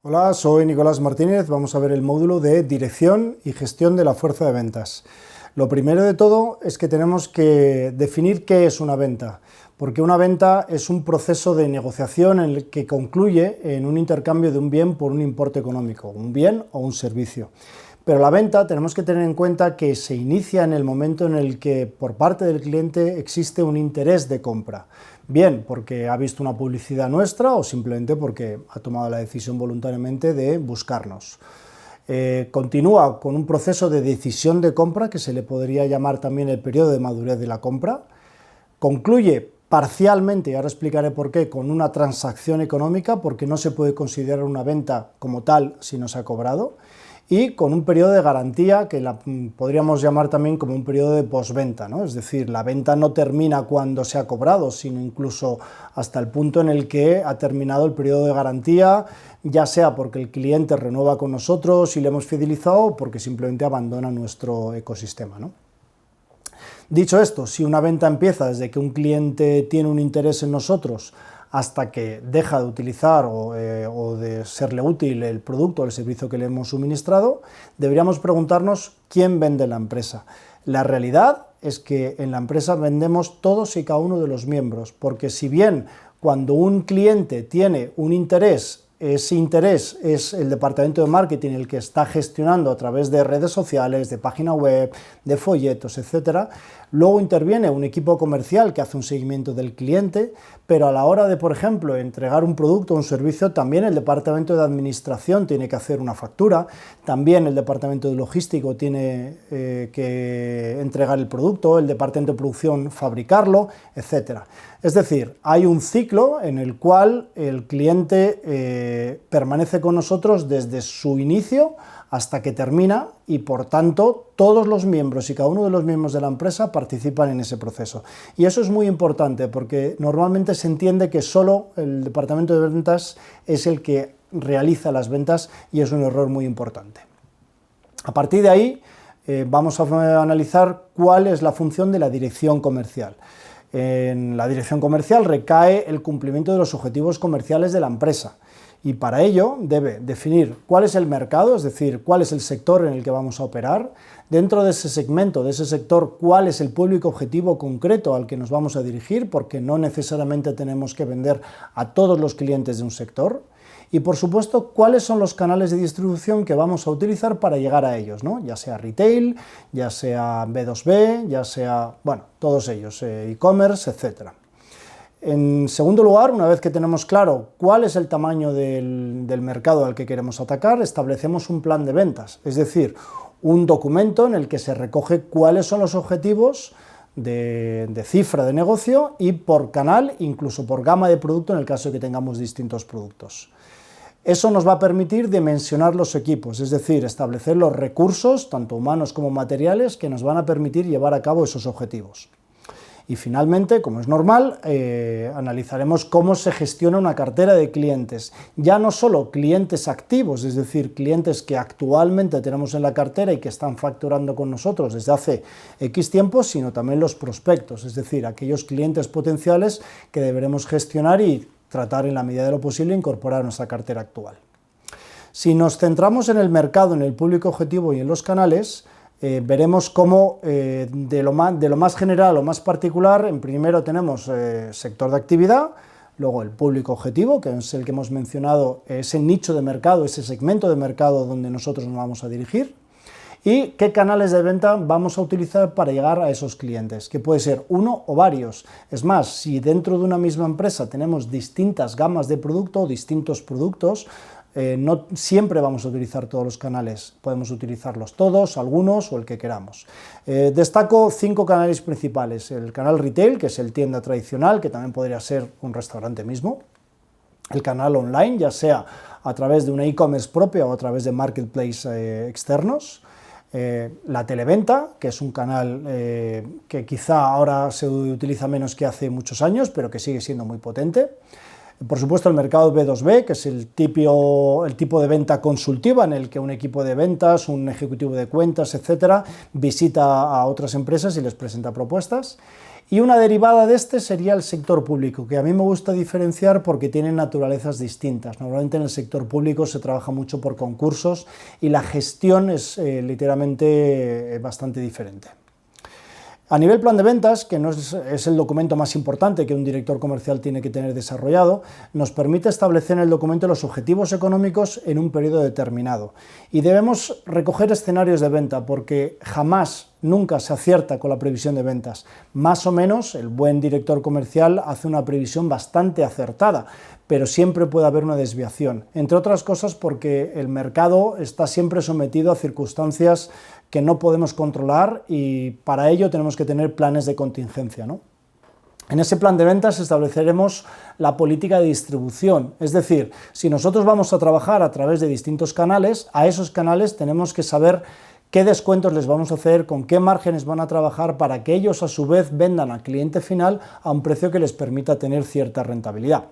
Hola, soy Nicolás Martínez. Vamos a ver el módulo de dirección y gestión de la fuerza de ventas. Lo primero de todo es que tenemos que definir qué es una venta, porque una venta es un proceso de negociación en el que concluye en un intercambio de un bien por un importe económico, un bien o un servicio. Pero la venta tenemos que tener en cuenta que se inicia en el momento en el que por parte del cliente existe un interés de compra. Bien porque ha visto una publicidad nuestra o simplemente porque ha tomado la decisión voluntariamente de buscarnos. Continúa con un proceso de decisión de compra que se le podría llamar también el periodo de madurez de la compra. Concluye parcialmente, y ahora explicaré por qué, con una transacción económica, porque no se puede considerar una venta como tal si no se ha cobrado, y con un periodo de garantía que podríamos llamar también como un periodo de postventa, ¿no? Es decir, la venta no termina cuando se ha cobrado, sino incluso hasta el punto en el que ha terminado el periodo de garantía, ya sea porque el cliente renueva con nosotros y le hemos fidelizado o porque simplemente abandona nuestro ecosistema, ¿no? Dicho esto, si una venta empieza desde que un cliente tiene un interés en nosotros hasta que deja de utilizar o de serle útil el producto o el servicio que le hemos suministrado, deberíamos preguntarnos quién vende la empresa. La realidad es que en la empresa vendemos todos y cada uno de los miembros, porque si bien cuando un cliente tiene un interés, ese interés es el departamento de marketing el que está gestionando a través de redes sociales, de página web, de folletos, etc. Luego interviene un equipo comercial que hace un seguimiento del cliente, pero a la hora de, por ejemplo, entregar un producto o un servicio, también el departamento de administración tiene que hacer una factura, también el departamento de logístico tiene que entregar el producto, el departamento de producción fabricarlo, etc. Es decir, hay un ciclo en el cual el cliente permanece con nosotros desde su inicio hasta que termina y, por tanto, todos los miembros y cada uno de los miembros de la empresa participan en ese proceso. Y eso es muy importante porque normalmente se entiende que solo el departamento de ventas es el que realiza las ventas y es un error muy importante. A partir de ahí vamos a analizar cuál es la función de la dirección comercial. En la dirección comercial recae el cumplimiento de los objetivos comerciales de la empresa y para ello debe definir cuál es el mercado, es decir, cuál es el sector en el que vamos a operar, dentro de ese segmento, de ese sector, cuál es el público objetivo concreto al que nos vamos a dirigir, porque no necesariamente tenemos que vender a todos los clientes de un sector, y por supuesto cuáles son los canales de distribución que vamos a utilizar para llegar a ellos, ¿no? Ya sea retail, ya sea B2B, ya sea, bueno, todos ellos, e-commerce, etc. En segundo lugar, una vez que tenemos claro cuál es el tamaño del mercado al que queremos atacar, establecemos un plan de ventas, es decir, un documento en el que se recoge cuáles son los objetivos de cifra de negocio y por canal, incluso por gama de producto en el caso de que tengamos distintos productos. Eso nos va a permitir dimensionar los equipos, es decir, establecer los recursos, tanto humanos como materiales, que nos van a permitir llevar a cabo esos objetivos. Y finalmente, como es normal, analizaremos cómo se gestiona una cartera de clientes. Ya no solo clientes activos, es decir, clientes que actualmente tenemos en la cartera y que están facturando con nosotros desde hace X tiempo, sino también los prospectos, es decir, aquellos clientes potenciales que deberemos gestionar y tratar en la medida de lo posible incorporar a nuestra cartera actual. Si nos centramos en el mercado, en el público objetivo y en los canales, veremos cómo de lo más general o más particular, en primero tenemos sector de actividad, luego el público objetivo, que es el que hemos mencionado, ese nicho de mercado, ese segmento de mercado donde nosotros nos vamos a dirigir, y qué canales de venta vamos a utilizar para llegar a esos clientes, que puede ser uno o varios. Es más, si dentro de una misma empresa tenemos distintas gamas de producto o distintos productos, no siempre vamos a utilizar todos los canales, podemos utilizarlos todos, algunos o el que queramos. Destaco 5 canales principales: el canal retail, que es el tienda tradicional, que también podría ser un restaurante mismo; el canal online, ya sea a través de una e-commerce propia o a través de marketplace externos; la televenta, que es un canal que quizá ahora se utiliza menos que hace muchos años, pero que sigue siendo muy potente; por supuesto el mercado B2B, que es el tipo de venta consultiva en el que un equipo de ventas, un ejecutivo de cuentas, etcétera, visita a otras empresas y les presenta propuestas; Y una derivada de este sería el sector público, que a mí me gusta diferenciar porque tienen naturalezas distintas. Normalmente en el sector público se trabaja mucho por concursos y la gestión es literalmente bastante diferente. A nivel plan de ventas, que no es el documento más importante que un director comercial tiene que tener desarrollado, nos permite establecer en el documento los objetivos económicos en un periodo determinado. Y debemos recoger escenarios de venta, porque jamás, nunca se acierta con la previsión de ventas. Más o menos, el buen director comercial hace una previsión bastante acertada, pero siempre puede haber una desviación, entre otras cosas porque el mercado está siempre sometido a circunstancias que no podemos controlar y para ello tenemos que tener planes de contingencia, ¿no? En ese plan de ventas estableceremos la política de distribución, es decir, si nosotros vamos a trabajar a través de distintos canales, a esos canales tenemos que saber qué descuentos les vamos a hacer, con qué márgenes van a trabajar para que ellos a su vez vendan al cliente final a un precio que les permita tener cierta rentabilidad.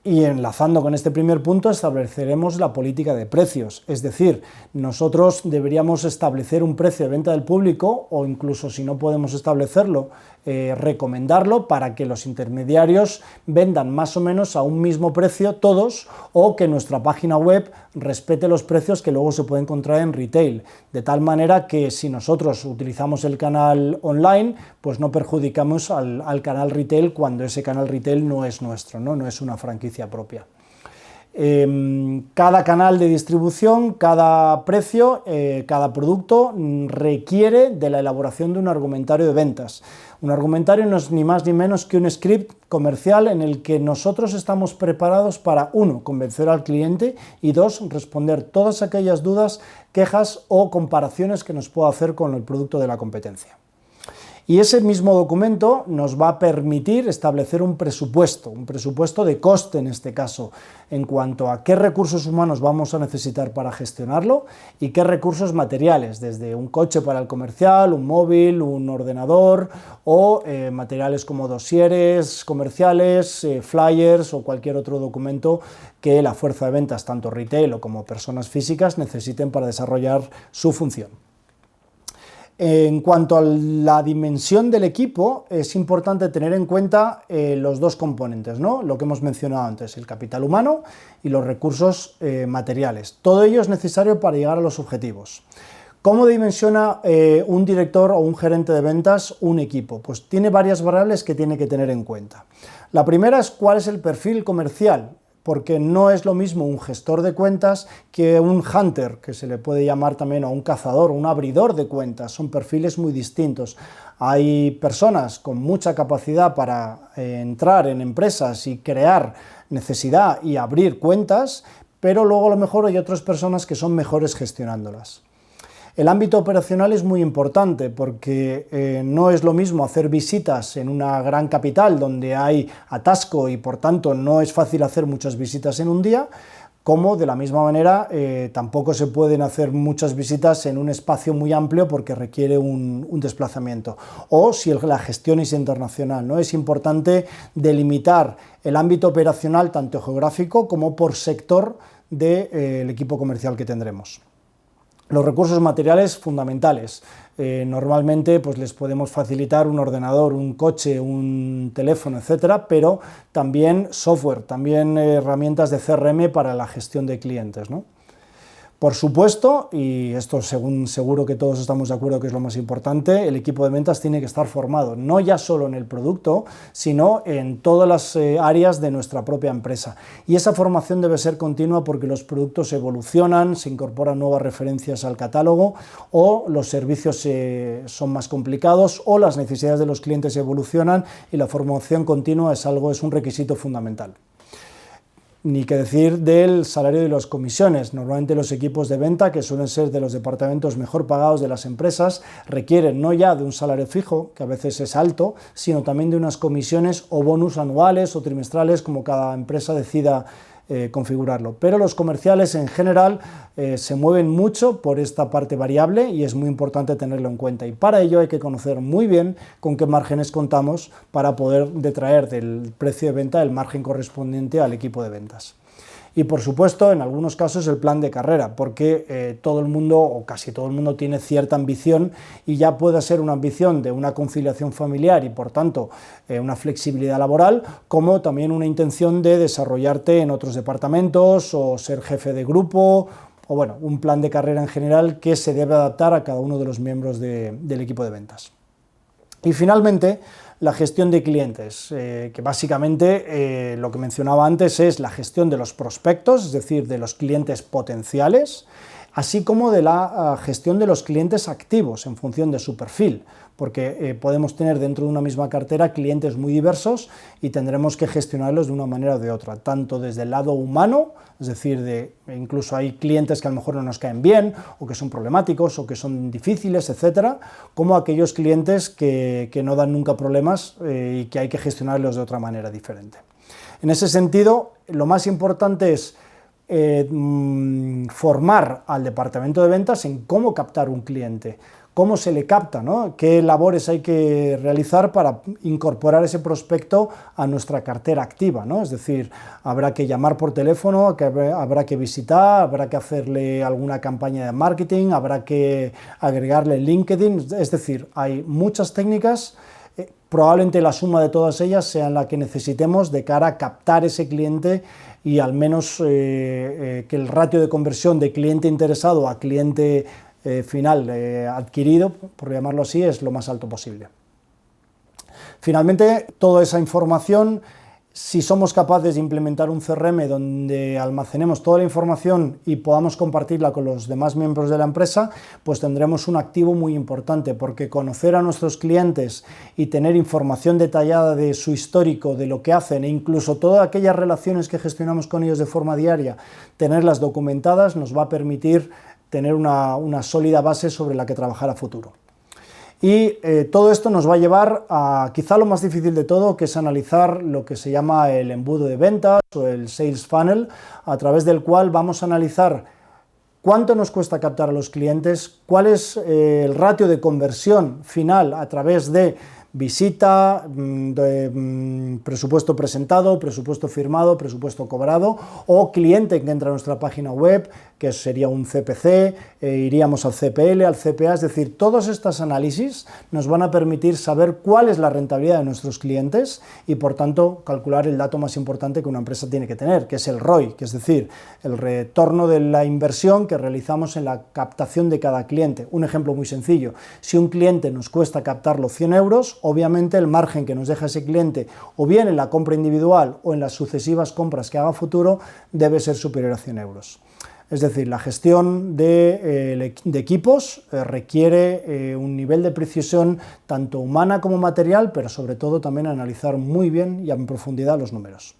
Y enlazando con este primer punto estableceremos la política de precios, es decir, nosotros deberíamos establecer un precio de venta del público o incluso si no podemos establecerlo, recomendarlo para que los intermediarios vendan más o menos a un mismo precio todos o que nuestra página web respete los precios que luego se pueden encontrar en retail, de tal manera que si nosotros utilizamos el canal online, pues no perjudicamos al canal retail cuando ese canal retail no es nuestro, no es una franquicia propia. Cada canal de distribución, cada precio, cada producto requiere de la elaboración de un argumentario de ventas. Un argumentario no es ni más ni menos que un script comercial en el que nosotros estamos preparados para, 1, convencer al cliente y 2, responder todas aquellas dudas, quejas o comparaciones que nos pueda hacer con el producto de la competencia. Y ese mismo documento nos va a permitir establecer un presupuesto de coste en este caso, en cuanto a qué recursos humanos vamos a necesitar para gestionarlo y qué recursos materiales, desde un coche para el comercial, un móvil, un ordenador o materiales como dosieres comerciales, flyers o cualquier otro documento que la fuerza de ventas, tanto retail o como personas físicas, necesiten para desarrollar su función. En cuanto a la dimensión del equipo, es importante tener en cuenta los dos componentes, ¿no? Lo que hemos mencionado antes, el capital humano y los recursos materiales. Todo ello es necesario para llegar a los objetivos. ¿Cómo dimensiona un director o un gerente de ventas un equipo? Pues tiene varias variables que tiene que tener en cuenta. La primera es cuál es el perfil comercial, porque no es lo mismo un gestor de cuentas que un hunter, que se le puede llamar también, o un cazador, un abridor de cuentas. Son perfiles muy distintos. Hay personas con mucha capacidad para entrar en empresas y crear necesidad y abrir cuentas, pero luego a lo mejor hay otras personas que son mejores gestionándolas. El ámbito operacional es muy importante porque no es lo mismo hacer visitas en una gran capital donde hay atasco y por tanto no es fácil hacer muchas visitas en un día, como de la misma manera tampoco se pueden hacer muchas visitas en un espacio muy amplio porque requiere un desplazamiento. O si la gestión es internacional, ¿no? Es importante delimitar el ámbito operacional tanto geográfico como por sector del equipo comercial que tendremos. Los recursos materiales fundamentales. Normalmente pues les podemos facilitar un ordenador, un coche, un teléfono, etcétera, pero también software, también herramientas de CRM para la gestión de clientes, ¿no? Por supuesto, y esto seguro que todos estamos de acuerdo que es lo más importante, el equipo de ventas tiene que estar formado, no ya solo en el producto, sino en todas las áreas de nuestra propia empresa. Y esa formación debe ser continua porque los productos evolucionan, se incorporan nuevas referencias al catálogo, o los servicios son más complicados, o las necesidades de los clientes evolucionan, y la formación continua es un requisito fundamental. Ni que decir del salario y las comisiones. Normalmente los equipos de venta, que suelen ser de los departamentos mejor pagados de las empresas, requieren no ya de un salario fijo, que a veces es alto, sino también de unas comisiones o bonus anuales o trimestrales, como cada empresa decida configurarlo. Pero los comerciales en general se mueven mucho por esta parte variable y es muy importante tenerlo en cuenta. Y para ello hay que conocer muy bien con qué márgenes contamos para poder detraer del precio de venta el margen correspondiente al equipo de ventas. Y por supuesto, en algunos casos, el plan de carrera, porque todo el mundo, o casi todo el mundo, tiene cierta ambición, y ya puede ser una ambición de una conciliación familiar y por tanto una flexibilidad laboral, como también una intención de desarrollarte en otros departamentos o ser jefe de grupo, o bueno, un plan de carrera en general que se debe adaptar a cada uno de los miembros del equipo de ventas. Y finalmente, la gestión de clientes, que básicamente lo que mencionaba antes es la gestión de los prospectos, es decir, de los clientes potenciales, así como de la gestión de los clientes activos en función de su perfil, porque podemos tener dentro de una misma cartera clientes muy diversos y tendremos que gestionarlos de una manera o de otra, tanto desde el lado humano, es decir, incluso hay clientes que a lo mejor no nos caen bien, o que son problemáticos, o que son difíciles, etcétera, como aquellos clientes que no dan nunca problemas y que hay que gestionarlos de otra manera diferente. En ese sentido, lo más importante es formar al departamento de ventas en cómo captar un cliente, cómo se le capta, ¿no? Qué labores hay que realizar para incorporar ese prospecto a nuestra cartera activa, ¿no? Es decir, habrá que llamar por teléfono, habrá que visitar, habrá que hacerle alguna campaña de marketing, habrá que agregarle LinkedIn, es decir, hay muchas técnicas. Probablemente la suma de todas ellas sea la que necesitemos de cara a captar ese cliente y al menos que el ratio de conversión de cliente interesado a cliente final adquirido, por llamarlo así, es lo más alto posible. Finalmente, toda esa información, si somos capaces de implementar un CRM donde almacenemos toda la información y podamos compartirla con los demás miembros de la empresa, pues tendremos un activo muy importante, porque conocer a nuestros clientes y tener información detallada de su histórico, de lo que hacen, e incluso todas aquellas relaciones que gestionamos con ellos de forma diaria, tenerlas documentadas nos va a permitir tener una sólida base sobre la que trabajar a futuro. Y todo esto nos va a llevar a quizá lo más difícil de todo, que es analizar lo que se llama el embudo de ventas o el sales funnel, a través del cual vamos a analizar cuánto nos cuesta captar a los clientes, cuál es el ratio de conversión final a través de visita, presupuesto presentado, presupuesto firmado, presupuesto cobrado, o cliente que entra a nuestra página web, que sería un CPC, iríamos al CPL, al CPA, es decir, todos estos análisis nos van a permitir saber cuál es la rentabilidad de nuestros clientes y, por tanto, calcular el dato más importante que una empresa tiene que tener, que es el ROI, que es decir, el retorno de la inversión que realizamos en la captación de cada cliente. Un ejemplo muy sencillo: si un cliente nos cuesta captarlo 100 euros, obviamente el margen que nos deja ese cliente, o bien en la compra individual o en las sucesivas compras que haga a futuro, debe ser superior a 100 euros. Es decir, la gestión de equipos requiere un nivel de precisión tanto humana como material, pero sobre todo también analizar muy bien y en profundidad los números.